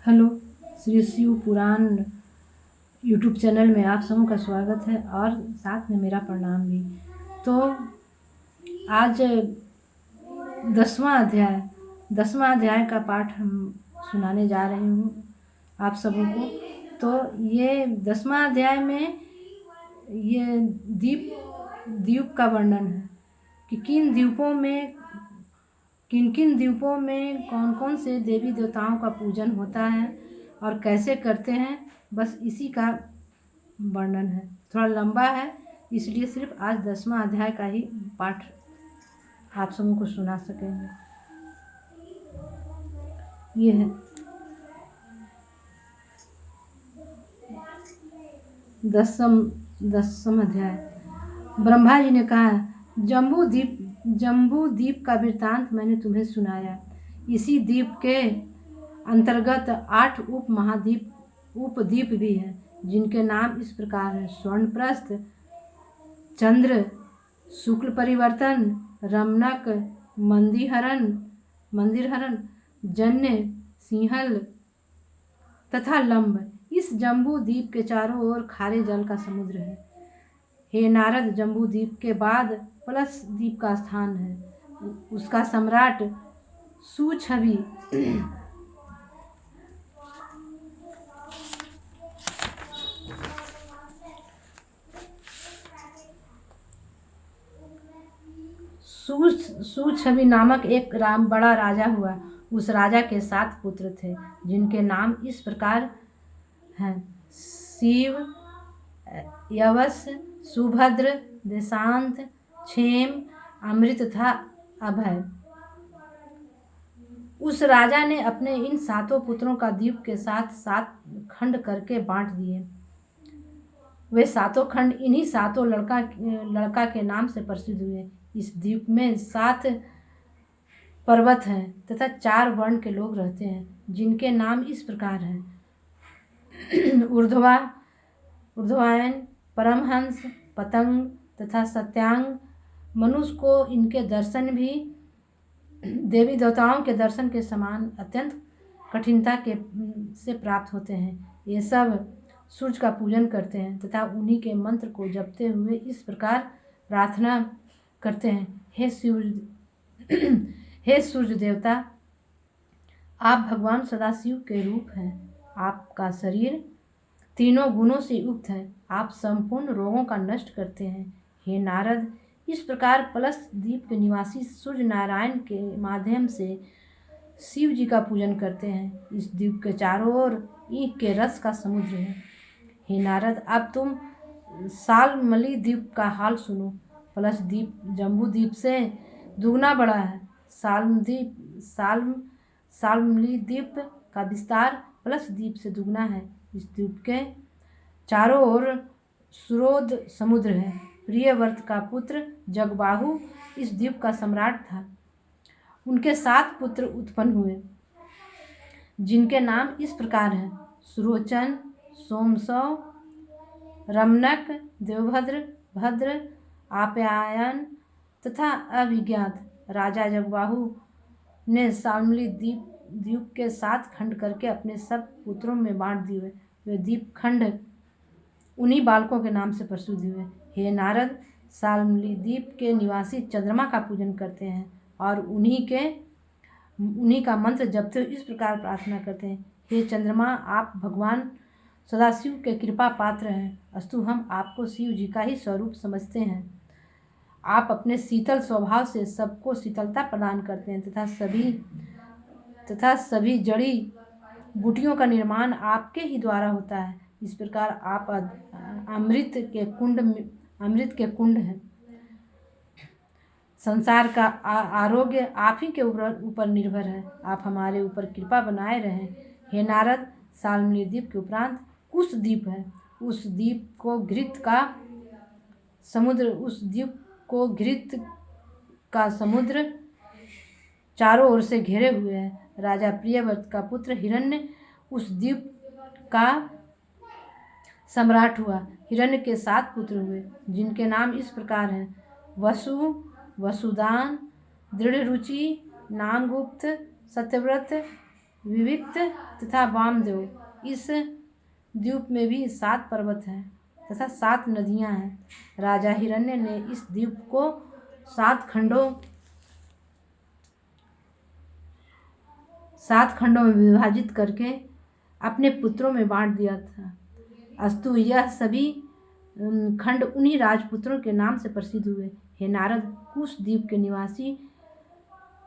Hello, Shri Shiv पुराण YouTube channel में आप सबों का स्वागत है और साथ में मेरा प्रणाम भी। तो आज 10वां अध्याय का पाठ हम सुनाने जा रही हूँ आप सबों को। तो ये 10वां अध्याय में ये द्वीप का वर्णन है कि किन किन द्वीपों में कौन कौन से देवी देवताओं का पूजन होता है और कैसे करते हैं, बस इसी का वर्णन है। थोड़ा लंबा है, इसलिए सिर्फ आज 10वां अध्याय का ही पाठ आप सबों को सुना सकेंगे। ये है 10वां अध्याय। ब्रह्मा जी ने कहा, जम्बू द्वीप का वृत्तांत मैंने तुम्हें सुनाया। इसी द्वीप के अंतर्गत 8 उपद्वीप भी हैं, जिनके नाम इस प्रकार हैं: स्वर्णप्रस्थ, चंद्र, शुक्ल परिवर्तन, रमणक, मंदिरहरण, जन्य, सिंहल तथा लंब। इस जम्बू द्वीप के चारों ओर खारे जल का समुद्र है। हे नारद, जम्बू द्वीप के बाद पलस द्वीप का स्थान है। उसका सम्राट सुछवि सुछवि नामक एक बड़ा राजा हुआ। उस राजा के 7 पुत्र थे, जिनके नाम इस प्रकार हैं: शिव, यवस, सुभद्र, देशांत, क्षेम, अमृत तथा अभय। उस राजा ने अपने इन 7 पुत्रों का द्वीप के साथ 7 खंड करके बांट दिए। वे 7 खंड इन्हीं 7 लड़का के नाम से प्रसिद्ध हुए। इस द्वीप में 7 पर्वत हैं तथा 4 वर्ण के लोग रहते हैं, जिनके नाम इस प्रकार हैं: ऊर्ध्वायन, परमहंस, पतंग तथा सत्यांग। मनुष्य को इनके दर्शन भी देवी देवताओं के दर्शन के समान अत्यंत कठिनता से प्राप्त होते हैं। ये सब सूर्य का पूजन करते हैं तथा उन्हीं के मंत्र को जपते हुए इस प्रकार प्रार्थना करते हैं: हे सूर्य देवता, आप भगवान सदाशिव के रूप हैं। आपका शरीर तीनों गुणों से युक्त है। आप संपूर्ण रोगों का नष्ट करते हैं। हे नारद, इस प्रकार पलस द्वीप के निवासी सूर्य नारायण के माध्यम से शिव जी का पूजन करते हैं। इस द्वीप के चारों ओर ईख के रस का समुद्र है। हे नारद, अब तुम सालमली द्वीप का हाल सुनो। पलस द्वीप जम्बू द्वीप से दुगना बड़ा है। सालमली द्वीप का विस्तार पलस द्वीप से दुगना है। इस द्वीप के चारों ओर सुरोध समुद्र है। प्रियव्रत का पुत्र जगबाहु इस द्वीप का सम्राट था। उनके 7 पुत्र उत्पन्न हुए, जिनके नाम इस प्रकार हैं: सुरोचन, सोमसव, रमणक, देवभद्र, भद्र, आप्यायन तथा अभिज्ञात। राजा जगबाहु ने सालमली द्वीप के 7 खंड करके अपने सब पुत्रों में बांट दिए। वे द्वीप खंड उन्हीं बालकों के नाम से प्रसिद्ध हुए। हे नारद, सालमली द्वीप के निवासी चंद्रमा का पूजन करते हैं और उन्हीं का मंत्र जपते हुए इस प्रकार प्रार्थना करते हैं: हे चंद्रमा, आप भगवान सदाशिव के कृपा पात्र हैं। अस्तु, हम आपको शिव जी का ही स्वरूप समझते हैं। आप अपने शीतल स्वभाव से सबको शीतलता प्रदान करते हैं तथा सभी जड़ी बूटियों का निर्माण आपके ही द्वारा होता है। इस प्रकार आप अमृत के कुंड हैं। संसार का आरोग्य आप ही के ऊपर निर्भर है। आप हमारे ऊपर कृपा बनाए रहें। हे नारद, सालमली द्वीप के उपरांत कुश द्वीप है। उस द्वीप को घृत का समुद्र चारों ओर से घेरे हुए है। राजा प्रियव्रत का पुत्र हिरण्य उस द्वीप का सम्राट हुआ। हिरण्य के 7 पुत्र हुए, जिनके नाम इस प्रकार हैं: वसुदान, दृढ़रुचि, नामगुप्त, सत्यव्रत, विविक्त तथा वामदेव। इस द्वीप में भी 7 पर्वत हैं तथा 7 नदियां हैं। राजा हिरण्य ने इस द्वीप को 7 खंडों में विभाजित करके अपने पुत्रों में बांट दिया था। अस्तु यह सभी खंड उन्हीं राजपुत्रों के नाम से प्रसिद्ध हुए। हे नारद, कुश द्वीप के निवासी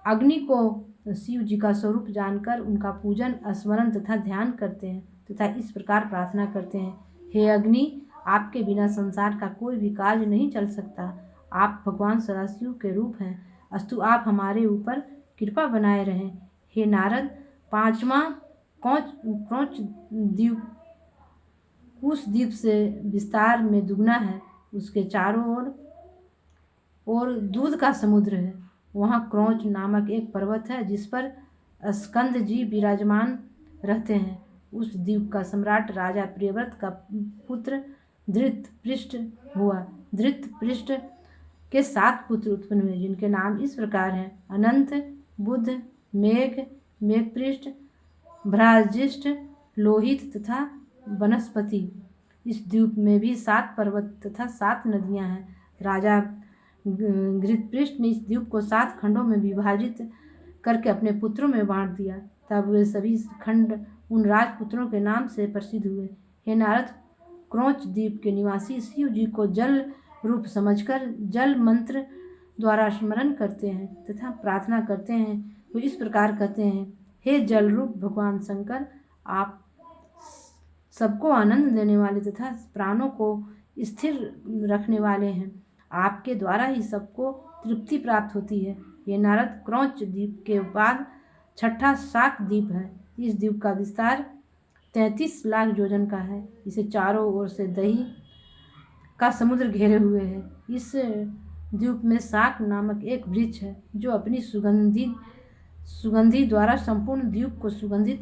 अग्नि को शिव जी का स्वरूप जानकर उनका पूजन, स्मरण तथा ध्यान करते हैं तथा इस प्रकार प्रार्थना करते हैं, हे अग्नि, आपके बिना संसार का कोई भी कार्य नहीं चल सकता। आप भगवान सदाशिव के रूप हैं। अस्तु आप हमारे ऊपर कृपा बनाए रहें। हे नारद, 5वां क्रौंच द्वीप कुश द्वीप से विस्तार में दुगना है। उसके चारों ओर दूध का समुद्र है। वहाँ क्रौंच नामक एक पर्वत है जिस पर स्कंद जी विराजमान रहते हैं। उस द्वीप का सम्राट राजा प्रियव्रत का पुत्र धृतपृष्ठ हुआ। धृतपृष्ठ के 7 पुत्र उत्पन्न हुए जिनके नाम इस प्रकार हैं, अनंत, बुध, मेघपृष्ठ, भ्राजिष्ठ, लोहित तथा वनस्पति। इस द्वीप में भी 7 पर्वत तथा 7 नदियां हैं। राजा घृतपृष्ठ ने इस द्वीप को 7 खंडों में विभाजित करके अपने पुत्रों में बांट दिया। तब वे सभी खंड उन राजपुत्रों के नाम से प्रसिद्ध हुए। हे नारद, क्रौंच द्वीप के निवासी शिव जी को जल रूप समझकर जल मंत्र द्वारा स्मरण करते हैं तथा प्रार्थना करते हैं। वो इस प्रकार कहते हैं, हे जल रूप भगवान शंकर, आप सबको आनंद देने वाले तथा प्राणों को स्थिर रखने वाले हैं। आपके द्वारा ही सबको तृप्ति प्राप्त होती है। ये नारद, क्रौंच द्वीप के बाद 6ठा शाक द्वीप है। इस द्वीप का विस्तार 33 लाख योजन का है। इसे चारों ओर से दही का समुद्र घेरे हुए है। इस द्वीप में शाक नामक एक वृक्ष है जो अपनी सुगंधि द्वारा संपूर्ण द्वीप को सुगंधित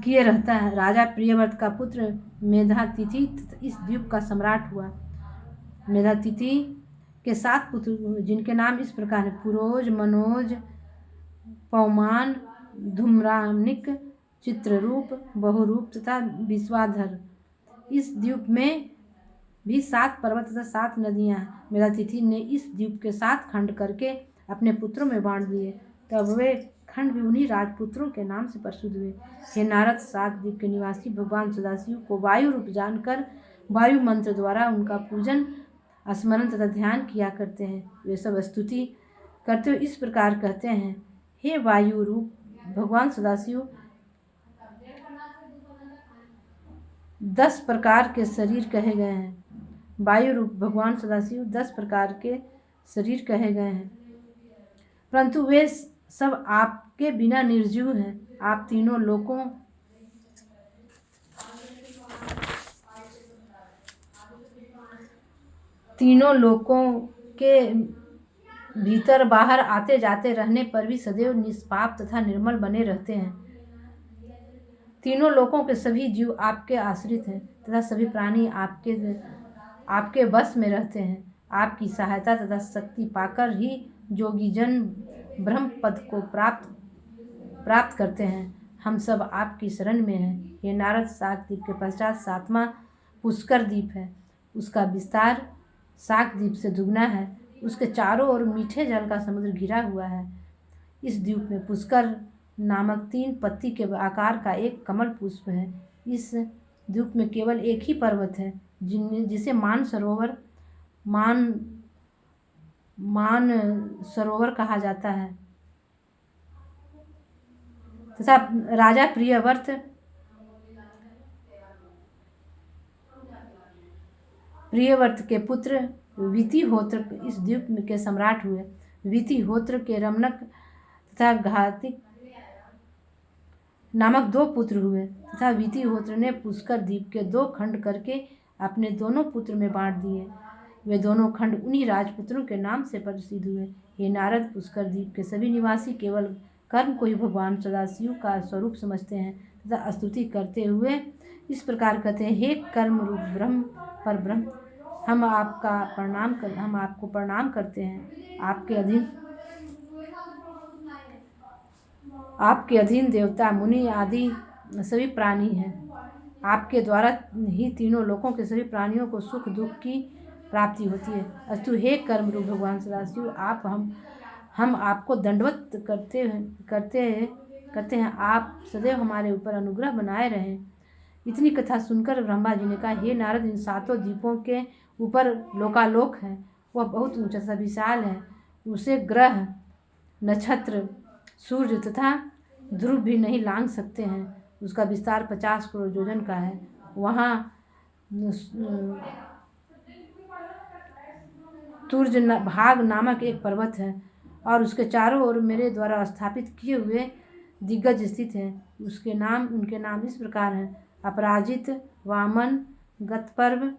किए रहता है। राजा प्रियव्रत का पुत्र मेधातिथि इस द्वीप का सम्राट हुआ। मेधातिथि के 7 पुत्र जिनके नाम इस प्रकार हैं, पुरोज, मनोज, पौमान, धूम्रानिक, चित्ररूप, बहुरूप तथा विश्वाधर। इस द्वीप में भी 7 पर्वत तथा 7 नदियां हैं। मेधातिथि ने इस द्वीप के 7 खंड करके अपने पुत्रों में बांट दिए। तब वे खंड भी उन्हीं राजपुत्रों के नाम से प्रसिद्ध हुए। हे नारद, शाक द्वीप के निवासी भगवान सदाशिव को वायु रूप जानकर वायु मंत्र द्वारा उनका पूजन, स्मरण तथा ध्यान किया करते हैं। वे सब स्तुति करते हुए इस प्रकार कहते हैं, हे वायु रूप भगवान सदाशिव, 10 प्रकार के शरीर कहे गए हैं। वायु रूप भगवान सदाशिव 10 प्रकार के शरीर कहे गए हैं, परंतु वे सब आपके बिना निर्जीव हैं। आप तीनों लोकों के भीतर बाहर आते जाते रहने पर भी सदैव निष्पाप तथा निर्मल बने रहते हैं। तीनों लोकों के सभी जीव आपके आश्रित हैं तथा सभी प्राणी आपके वश में रहते हैं। आपकी सहायता तथा शक्ति पाकर ही जोगी जन ब्रह्म पद को प्राप्त करते हैं। हम सब आपकी शरण में हैं। ये नारद, शाक द्वीप के पश्चात 7वां पुष्कर द्वीप है। उसका विस्तार शाक द्वीप से दुगना है। उसके चारों ओर मीठे जल का समुद्र घिरा हुआ है। इस द्वीप में पुष्कर नामक 3 पत्ती के आकार का एक कमल पुष्प है। इस द्वीप में केवल एक ही पर्वत है जिसे मान सरोवर कहा जाता है तथा राजा प्रियव्रत के पुत्र वितिहोत्र इस द्वीप के सम्राट हुए। वितिहोत्र के रमणक तथा घातिक नामक 2 पुत्र हुए तथा वितिहोत्र ने पुष्कर द्वीप के 2 खंड करके अपने दोनों पुत्र में बांट दिए। वे दोनों खंड उन्हीं राजपुत्रों के नाम से प्रसिद्ध हुए। हे नारद, पुष्कर द्वीप के सभी निवासी केवल कर्म को ही भगवान सदाशिव का स्वरूप समझते हैं तथा स्तुति करते हुए इस प्रकार कहते हैं, हे कर्म रूप ब्रह्म पर ब्रह्म, हम आपको प्रणाम करते हैं। आपके अधीन आपके अधीन देवता मुनि आदि सभी प्राणी हैं। आपके द्वारा ही तीनों लोकों के सभी प्राणियों को सुख दुख की प्राप्ति होती है। अस्तु हे कर्म रूप भगवान सदाशिव, आप हम आपको दंडवत करते हैं। आप सदैव हमारे ऊपर अनुग्रह बनाए रहें। इतनी कथा सुनकर ब्रह्मा जी ने कहा, हे नारद, इन सातों द्वीपों के ऊपर लोकालोक है, वह बहुत ऊंचा सा विशाल है। उसे ग्रह नक्षत्र सूर्य तथा ध्रुव भी नहीं लांघ सकते हैं। उसका विस्तार 50 करोड़ योजन का है। वहाँ तुर्ज भाग नामक एक पर्वत है और उसके चारों ओर मेरे द्वारा स्थापित किए हुए दिग्गज स्थित हैं। उनके नाम इस प्रकार हैं: अपराजित, वामन, गतपर्व,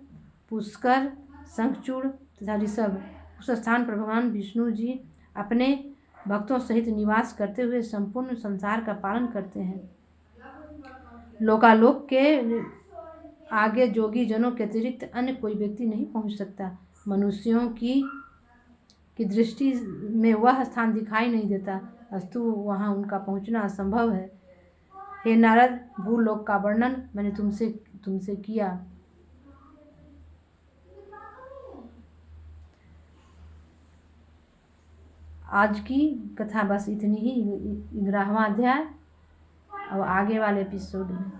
पुष्कर, शंखचूड़ तथा ऋषभ। उस स्थान पर भगवान विष्णु जी अपने भक्तों सहित निवास करते हुए संपूर्ण संसार का पालन करते हैं। लोकालोक के आगे जोगी जनों के अतिरिक्त अन्य कोई व्यक्ति नहीं पहुंच सकता। मनुष्यों की दृष्टि में वह स्थान दिखाई नहीं देता, अस्तु वहां उनका पहुंचना असंभव है। हे नारद, भूलोक का वर्णन मैंने तुमसे किया। आज की कथा बस इतनी ही, 11वां अध्याय। अब आगे वाले एपिसोड में